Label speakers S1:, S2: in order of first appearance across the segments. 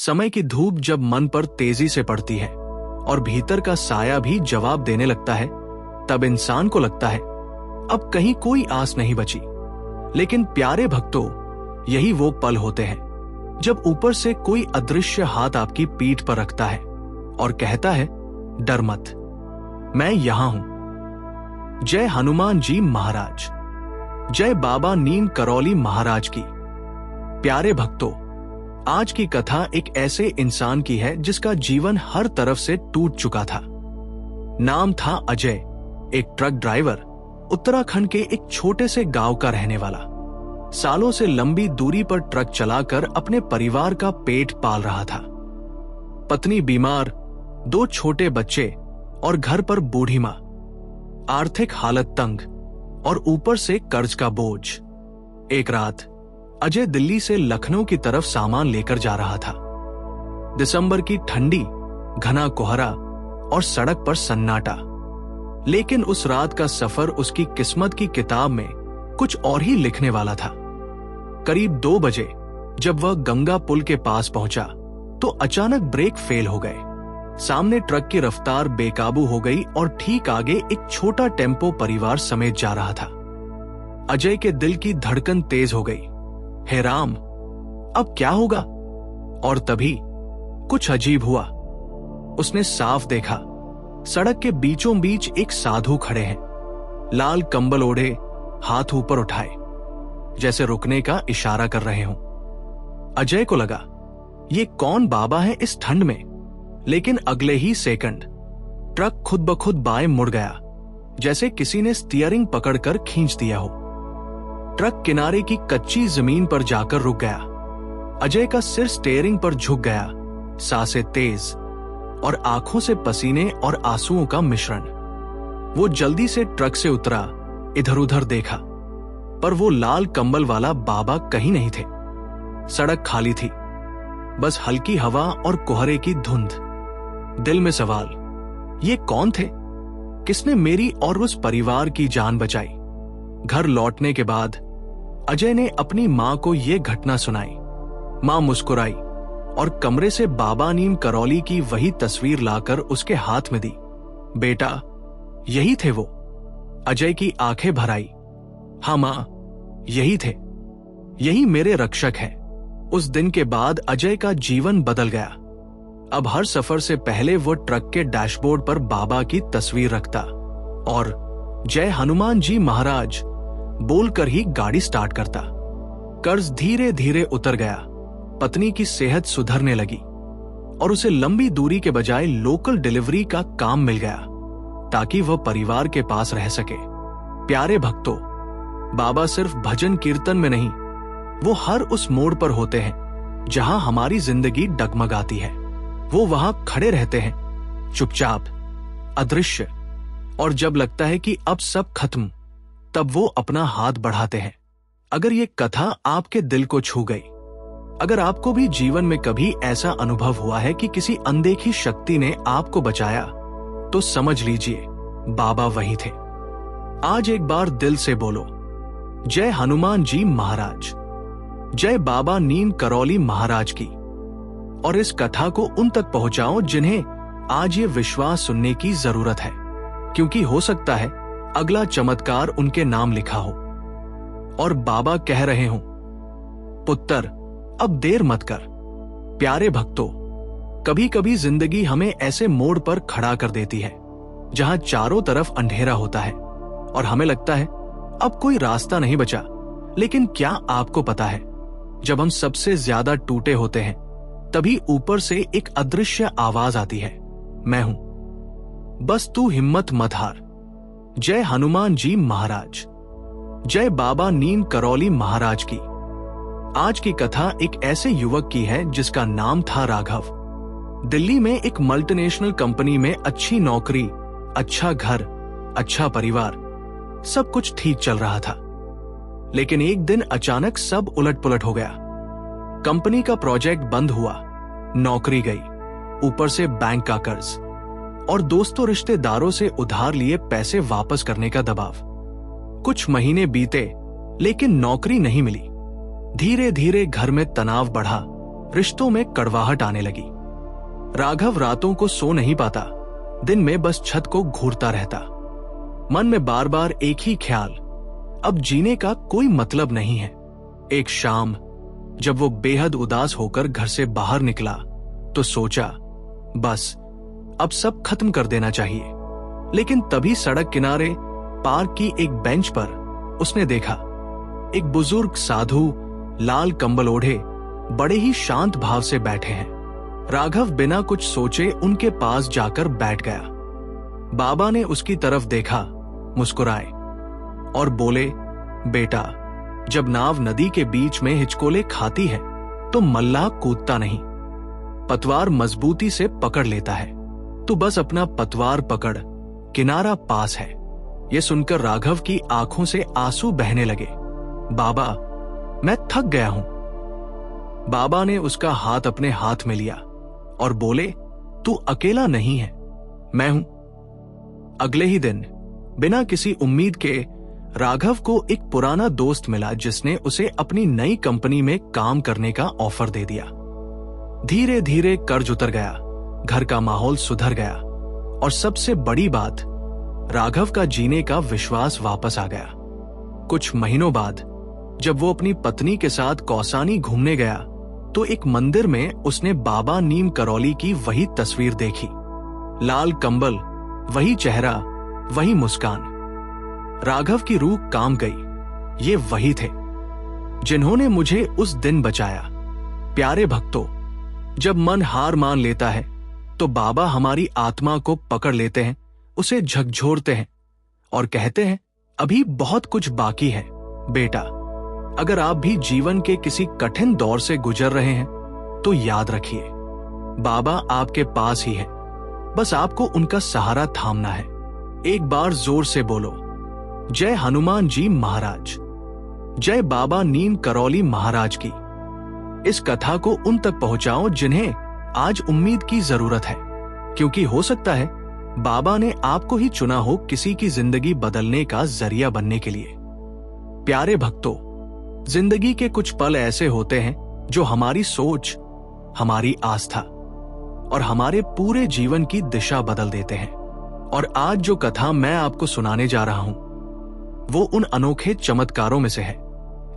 S1: समय की धूप जब मन पर तेजी से पड़ती है और भीतर का साया भी जवाब देने लगता है, तब इंसान को लगता है अब कहीं कोई आस नहीं बची। लेकिन प्यारे भक्तों, यही वो पल होते हैं जब ऊपर से कोई अदृश्य हाथ आपकी पीठ पर रखता है और कहता है, डर मत, मैं यहां हूं। जय हनुमान जी महाराज, जय बाबा नीम करौली महाराज की। प्यारे भक्तों, आज की कथा एक ऐसे इंसान की है जिसका जीवन हर तरफ से टूट चुका था। नाम था अजय, एक ट्रक ड्राइवर, उत्तराखंड के एक छोटे से गांव का रहने वाला। सालों से लंबी दूरी पर ट्रक चलाकर अपने परिवार का पेट पाल रहा था। पत्नी बीमार, 2 छोटे बच्चे और घर पर बूढ़ी मां। आर्थिक हालत तंग और ऊपर से कर्ज का बोझ। एक रात अजय दिल्ली से लखनऊ की तरफ सामान लेकर जा रहा था। दिसंबर की ठंडी, घना कोहरा और सड़क पर सन्नाटा। लेकिन उस रात का सफर उसकी किस्मत की किताब में कुछ और ही लिखने वाला था। करीब 2 बजे जब वह गंगा पुल के पास पहुंचा तो अचानक ब्रेक फेल हो गए। सामने ट्रक की रफ्तार बेकाबू हो गई और ठीक आगे एक छोटा टेम्पो परिवार समेत जा रहा था। अजय के दिल की धड़कन तेज हो गई। हे राम, अब क्या होगा? और तभी कुछ अजीब हुआ। उसने साफ देखा, सड़क के बीचों बीच एक साधु खड़े हैं, लाल कंबल ओढ़े, हाथ ऊपर उठाए, जैसे रुकने का इशारा कर रहे हों। अजय को लगा ये कौन बाबा है इस ठंड में। लेकिन अगले ही सेकंड ट्रक खुद ब खुद बाएं मुड़ गया, जैसे किसी ने स्टीयरिंग पकड़कर खींच दिया हो। ट्रक किनारे की कच्ची जमीन पर जाकर रुक गया। अजय का सिर स्टीयरिंग पर झुक गया, सांसें तेज और आंखों से पसीने और आंसुओं का मिश्रण। वो जल्दी से ट्रक से उतरा, इधर उधर देखा, पर वो लाल कंबल वाला बाबा कहीं नहीं थे। सड़क खाली थी, बस हल्की हवा और कोहरे की धुंध। दिल में सवाल, ये कौन थे? किसने मेरी और उस परिवार की जान बचाई? घर लौटने के बाद अजय ने अपनी मां को यह घटना सुनाई। मां मुस्कुराई और कमरे से बाबा नीम करौली की वही तस्वीर लाकर उसके हाथ में दी। बेटा, यही थे वो। अजय की आंखें भर आई। हाँ मां, यही थे, यही मेरे रक्षक हैं। उस दिन के बाद अजय का जीवन बदल गया। अब हर सफर से पहले वो ट्रक के डैशबोर्ड पर बाबा की तस्वीर रखता और जय हनुमान जी महाराज बोलकर ही गाड़ी स्टार्ट करता। कर्ज धीरे धीरे उतर गया, पत्नी की सेहत सुधरने लगी और उसे लंबी दूरी के बजाय लोकल डिलीवरी का काम मिल गया ताकि वह परिवार के पास रह सके। प्यारे भक्तों, बाबा सिर्फ भजन कीर्तन में नहीं, वो हर उस मोड़ पर होते हैं जहां हमारी जिंदगी डगमगाती है। वो वहां खड़े रहते हैं, चुपचाप, अदृश्य, और जब लगता है कि अब सब खत्म, तब वो अपना हाथ बढ़ाते हैं। अगर ये कथा आपके दिल को छू गई, अगर आपको भी जीवन में कभी ऐसा अनुभव हुआ है कि किसी अनदेखी शक्ति ने आपको बचाया, तो समझ लीजिए बाबा वही थे। आज एक बार दिल से बोलो, जय हनुमान जी महाराज, जय बाबा नीम करौली महाराज की। और इस कथा को उन तक पहुंचाओ जिन्हें आज ये विश्वास सुनने की जरूरत है, क्योंकि हो सकता है अगला चमत्कार उनके नाम लिखा हो और बाबा कह रहे हों, पुत्र अब देर मत कर। प्यारे भक्तों, कभी कभी जिंदगी हमें ऐसे मोड़ पर खड़ा कर देती है जहां चारों तरफ अंधेरा होता है और हमें लगता है अब कोई रास्ता नहीं बचा। लेकिन क्या आपको पता है, जब हम सबसे ज्यादा टूटे होते हैं तभी ऊपर से एक अदृश्य आवाज आती है, मैं हूं, बस तू हिम्मत मत हार। जय हनुमान जी महाराज, जय बाबा नीम करौली महाराज की। आज की कथा एक ऐसे युवक की है जिसका नाम था राघव। दिल्ली में एक मल्टीनेशनल कंपनी में अच्छी नौकरी, अच्छा घर, अच्छा परिवार, सब कुछ ठीक चल रहा था। लेकिन एक दिन अचानक सब उलट पुलट हो गया। कंपनी का प्रोजेक्ट बंद हुआ, नौकरी गई, ऊपर से बैंक का कर्ज और दोस्तों रिश्तेदारों से उधार लिए पैसे वापस करने का दबाव। कुछ महीने बीते लेकिन नौकरी नहीं मिली। धीरे धीरे घर में तनाव बढ़ा रिश्तों में कड़वाहट आने लगी। राघव रातों को सो नहीं पाता, दिन में बस छत को घूरता रहता। मन में बार बार एक ही ख्याल, अब जीने का कोई मतलब नहीं है। एक शाम जब वो बेहद उदास होकर घर से बाहर निकला तो सोचा बस अब सब खत्म कर देना चाहिए। लेकिन तभी सड़क किनारे पार्क की एक बेंच पर उसने देखा एक बुजुर्ग साधु लाल कंबल ओढ़े बड़े ही शांत भाव से बैठे हैं। राघव बिना कुछ सोचे उनके पास जाकर बैठ गया। बाबा ने उसकी तरफ देखा, मुस्कुराए और बोले, बेटा, जब नाव नदी के बीच में हिचकोले खाती है तो मल्लाह कूदता नहीं, पतवार मजबूती से पकड़ लेता है। तू बस अपना पतवार पकड़, किनारा पास है। यह सुनकर राघव की आंखों से आंसू बहने लगे। बाबा, मैं थक गया हूं। बाबा ने उसका हाथ अपने हाथ में लिया और बोले, तू अकेला नहीं है, मैं हूं। अगले ही दिन बिना किसी उम्मीद के राघव को एक पुराना दोस्त मिला जिसने उसे अपनी नई कंपनी में काम करने का ऑफर दे दिया। धीरे धीरे कर्ज उतर गया, घर का माहौल सुधर गया और सबसे बड़ी बात, राघव का जीने का विश्वास वापस आ गया। कुछ महीनों बाद जब वो अपनी पत्नी के साथ कौसानी घूमने गया तो एक मंदिर में उसने बाबा नीम करौली की वही तस्वीर देखी। लाल कंबल, वही चेहरा, वही मुस्कान। राघव की रूह काम गई। ये वही थे जिन्होंने मुझे उस दिन बचाया। प्यारे भक्तों, जब मन हार मान लेता है तो बाबा हमारी आत्मा को पकड़ लेते हैं, उसे झकझोरते हैं और कहते हैं, अभी बहुत कुछ बाकी है बेटा। अगर आप भी जीवन के किसी कठिन दौर से गुजर रहे हैं तो याद रखिए, बाबा आपके पास ही है, बस आपको उनका सहारा थामना है। एक बार जोर से बोलो, जय हनुमान जी महाराज, जय बाबा नीम करौली महाराज की। इस कथा को उन तक पहुंचाओ जिन्हें आज उम्मीद की जरूरत है, क्योंकि हो सकता है बाबा ने आपको ही चुना हो किसी की जिंदगी बदलने का जरिया बनने के लिए। प्यारे भक्तों, जिंदगी के कुछ पल ऐसे होते हैं जो हमारी सोच, हमारी आस्था और हमारे पूरे जीवन की दिशा बदल देते हैं। और आज जो कथा मैं आपको सुनाने जा रहा हूं वो उन अनोखे चमत्कारों में से है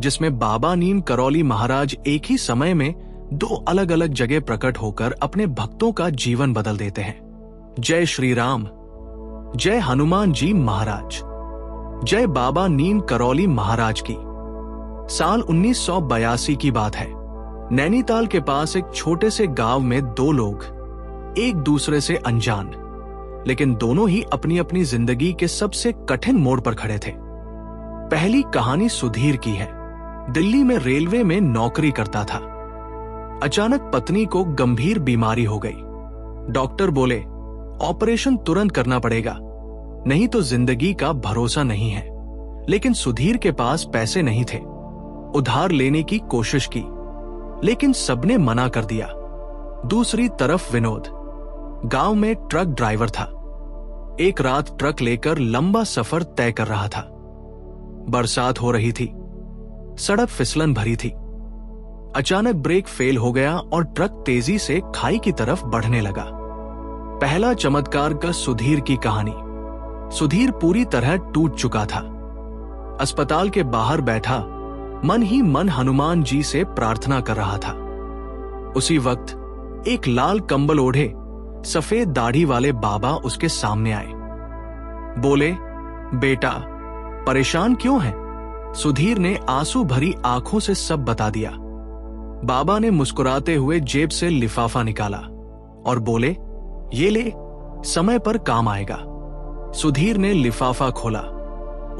S1: जिसमें बाबा नीम करौली महाराज एक ही समय में दो अलग अलग जगह प्रकट होकर अपने भक्तों का जीवन बदल देते हैं। जय श्री राम, जय हनुमान जी महाराज, जय बाबा नीम करौली महाराज की। साल 1982 की बात है। नैनीताल के पास एक छोटे से गांव में दो लोग, एक दूसरे से अनजान, लेकिन दोनों ही अपनी अपनी जिंदगी के सबसे कठिन मोड़ पर खड़े थे। पहली कहानी सुधीर की है। दिल्ली में रेलवे में नौकरी करता था। अचानक पत्नी को गंभीर बीमारी हो गई। डॉक्टर बोले, ऑपरेशन तुरंत करना पड़ेगा, नहीं तो जिंदगी का भरोसा नहीं है। लेकिन सुधीर के पास पैसे नहीं थे। उधार लेने की कोशिश की, लेकिन सबने मना कर दिया। दूसरी तरफ विनोद गांव में ट्रक ड्राइवर था। एक रात ट्रक लेकर लंबा सफर तय कर रहा था। बरसात हो रही थी, सड़क फिसलन भरी थी। अचानक ब्रेक फेल हो गया और ट्रक तेजी से खाई की तरफ बढ़ने लगा। पहला चमत्कार का सुधीर की कहानी। सुधीर पूरी तरह टूट चुका था। अस्पताल के बाहर बैठा मन ही मन हनुमान जी से प्रार्थना कर रहा था। उसी वक्त एक लाल कंबल ओढ़े सफेद दाढ़ी वाले बाबा उसके सामने आए। बोले, बेटा, परेशान क्यों है? सुधीर ने आंसू भरी आंखों से सब बता दिया। बाबा ने मुस्कुराते हुए जेब से लिफाफा निकाला और बोले, ये ले, समय पर काम आएगा। सुधीर ने लिफाफा खोला।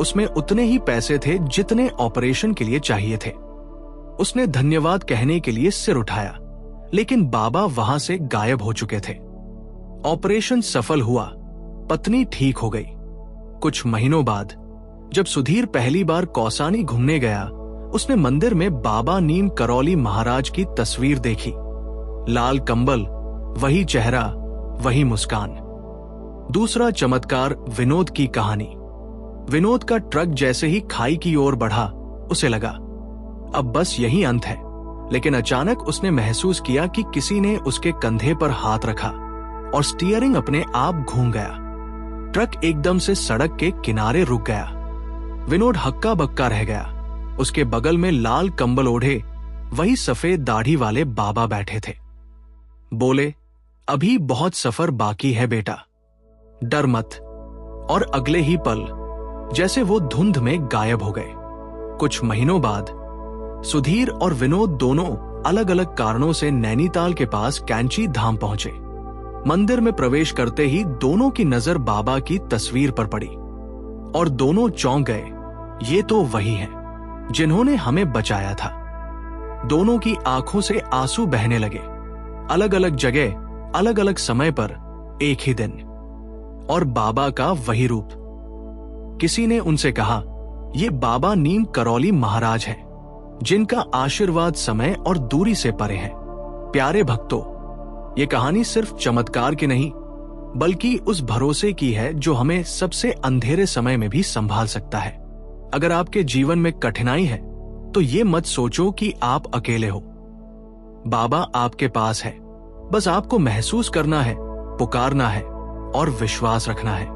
S1: उसमें उतने ही पैसे थे जितने ऑपरेशन के लिए चाहिए थे। उसने धन्यवाद कहने के लिए सिर उठाया, लेकिन बाबा वहां से गायब हो चुके थे। ऑपरेशन सफल हुआ, पत्नी ठीक हो गई। कुछ महीनों बाद जब सुधीर पहली बार कौसानी घूमने गया, उसने मंदिर में बाबा नीम करौली महाराज की तस्वीर देखी। लाल कंबल, वही चेहरा, वही मुस्कान। दूसरा चमत्कार विनोद की कहानी। विनोद का ट्रक जैसे ही खाई की ओर बढ़ा, उसे लगा अब बस यही अंत है। लेकिन अचानक उसने महसूस किया कि किसी ने उसके कंधे पर हाथ रखा और स्टीयरिंग अपने आप घूम गया। ट्रक एकदम से सड़क के किनारे रुक गया। विनोद हक्का बक्का रह गया। उसके बगल में लाल कंबल ओढ़े वही सफेद दाढ़ी वाले बाबा बैठे थे। बोले, अभी बहुत सफर बाकी है बेटा, डर मत। और अगले ही पल जैसे वो धुंध में गायब हो गए। कुछ महीनों बाद सुधीर और विनोद दोनों अलग अलग कारणों से नैनीताल के पास कैंची धाम पहुंचे। मंदिर में प्रवेश करते ही दोनों की नजर बाबा की तस्वीर पर पड़ी और दोनों चौंक गए। ये तो वही हैं जिन्होंने हमें बचाया था। दोनों की आंखों से आंसू बहने लगे। अलग अलग जगह, अलग अलग समय पर, एक ही दिन, और बाबा का वही रूप। किसी ने उनसे कहा, ये बाबा नीम करौली महाराज हैं, जिनका आशीर्वाद समय और दूरी से परे है। प्यारे भक्तों, ये कहानी सिर्फ चमत्कार की नहीं, बल्कि उस भरोसे की है जो हमें सबसे अंधेरे समय में भी संभाल सकता है। अगर आपके जीवन में कठिनाई है तो ये मत सोचो कि आप अकेले हो। बाबा आपके पास है, बस आपको महसूस करना है, पुकारना है और विश्वास रखना है।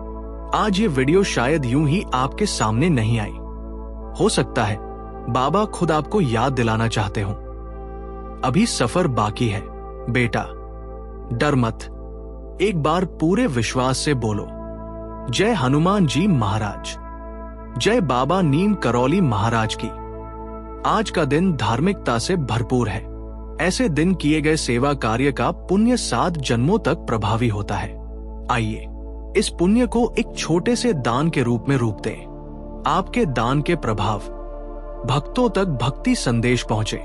S1: आज ये वीडियो शायद यूं ही आपके सामने नहीं आई। हो सकता है बाबा खुद आपको याद दिलाना चाहते हो, अभी सफर बाकी है बेटा, डर मत। एक बार पूरे विश्वास से बोलो, जय हनुमान जी महाराज, जय बाबा नीम करौली महाराज की। आज का दिन धार्मिकता से भरपूर है। ऐसे दिन किए गए सेवा कार्य का पुण्य 7 जन्मों तक प्रभावी होता है। आइए इस पुण्य को एक छोटे से दान के रूप में रूप दें। आपके दान के प्रभाव भक्तों तक भक्ति संदेश पहुंचे,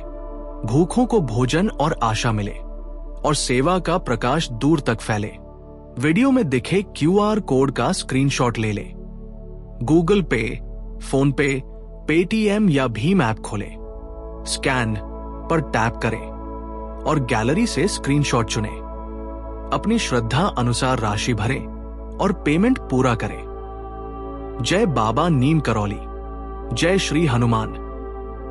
S1: भूखों को भोजन और आशा मिले और सेवा का प्रकाश दूर तक फैले। वीडियो में दिखे QR कोड का स्क्रीनशॉट ले लें। गूगल पे, फोन पे, पेटीएम या भीम ऐप खोलें, स्कैन पर टैप करें और गैलरी से स्क्रीनशॉट चुनें। अपनी श्रद्धा अनुसार राशि भरें और पेमेंट पूरा करें। जय बाबा नीम करौली, जय श्री हनुमान।